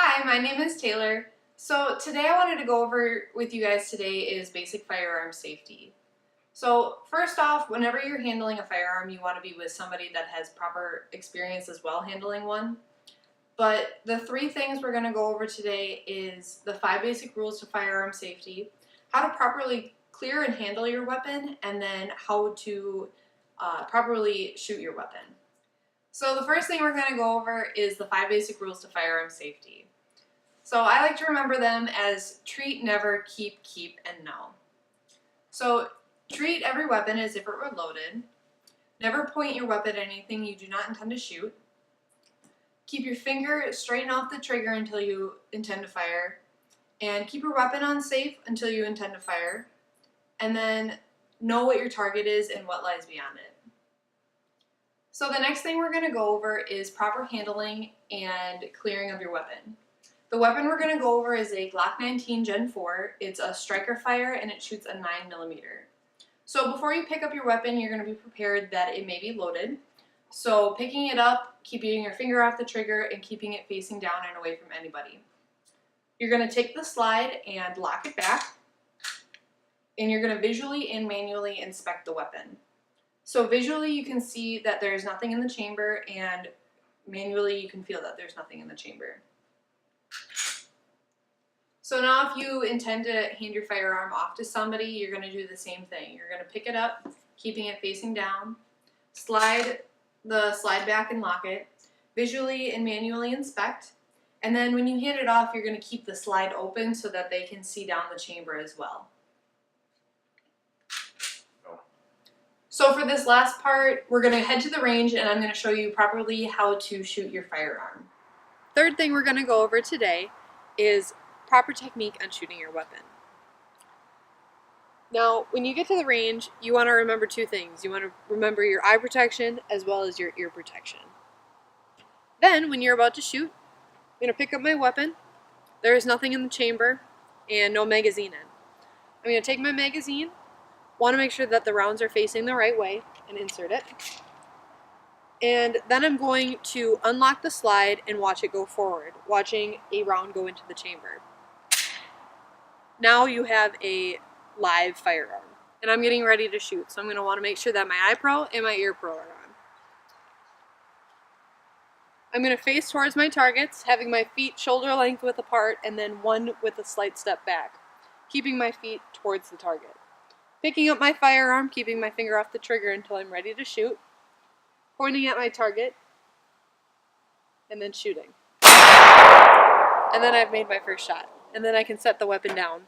Hi, my name is Taylor. So today I wanted to go over with you guys today is basic firearm safety. So first off, whenever you're handling a firearm, you want to be with somebody that has proper experience as well handling one. But the three things we're going to go over today is the 5 basic rules to firearm safety, how to properly clear and handle your weapon, and then how to properly shoot your weapon. So the first thing we're going to go over is the 5 basic rules to firearm safety. So I like to remember them as treat, never, keep, and know. So treat every weapon as if it were loaded. Never point your weapon at anything you do not intend to shoot. Keep your finger straight off the trigger until you intend to fire. And keep your weapon on safe until you intend to fire. And then know what your target is and what lies beyond it. So the next thing we're going to go over is proper handling and clearing of your weapon. The weapon we're going to go over is a Glock 19 Gen 4. It's a striker fire and it shoots a 9mm. So before you pick up your weapon, you're going to be prepared that it may be loaded. So picking it up, keeping your finger off the trigger, and keeping it facing down and away from anybody. You're going to take the slide and lock it back, and you're going to visually and manually inspect the weapon. So visually you can see that there's nothing in the chamber, and manually you can feel that there's nothing in the chamber. So now if you intend to hand your firearm off to somebody, you're going to do the same thing. You're going to pick it up, keeping it facing down, slide the slide back and lock it, visually and manually inspect, and then when you hand it off, you're going to keep the slide open so that they can see down the chamber as well. So for this last part, we're going to head to the range and I'm going to show you properly how to shoot your firearm. Third thing we're going to go over today is proper technique on shooting your weapon. Now, when you get to the range, you want to remember two things. You want to remember your eye protection as well as your ear protection. Then, when you're about to shoot, I'm going to pick up my weapon. There is nothing in the chamber and no magazine in. I'm going to take my magazine, want to make sure that the rounds are facing the right way, and insert it. And then I'm going to unlock the slide and watch it go forward, watching a round go into the chamber. Now you have a live firearm, and I'm getting ready to shoot, so I'm going to want to make sure that my eye pro and my ear pro are on. I'm going to face towards my targets, having my feet shoulder length width apart and then one with a slight step back, keeping my feet towards the target. Picking up my firearm, keeping my finger off the trigger until I'm ready to shoot, pointing at my target, and then shooting. And then I've made my first shot, and then I can set the weapon down.